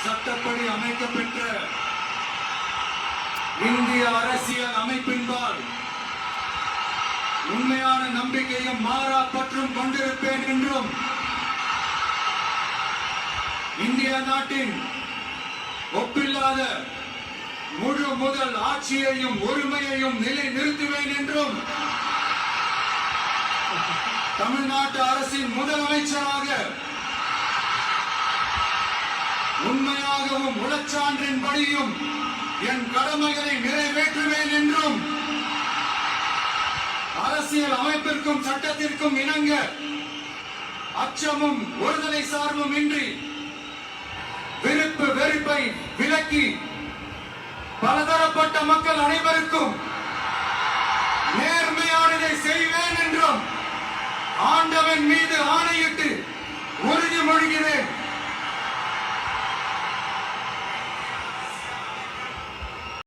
சட்டப்படி அமைக்கப்பெற்ற இந்திய அரசியல் அமைப்பின்பால் உண்மையான நம்பிக்கையும் மாறா பற்றும் கொண்டிருப்பேன் என்றும் இந்திய நாட்டின் ஒப்பில்லாத முழு முதல் ஆட்சியையும் உரிமையையும் நிலை நிறுத்துவேன் என்றும் தமிழ்நாட்டு அரசின் முதலமைச்சராக உண்மையாகவும் உளச்சான்றின்படியும் என் கடமைகளை நிறைவேற்றுவேன் என்றும் அரசியல் அமைப்பிற்கும் சட்டத்திற்கும் இணங்க அச்சமும் ஒருதலை சார்பும் இன்றி விருப்பு வெறுப்பை விலக்கி பலதரப்பட்ட மக்கள் அனைவருக்கும் நேர்மையானதை செய்வேன் என்றும் ஆண்டவன் மீது ஆணையிட்டு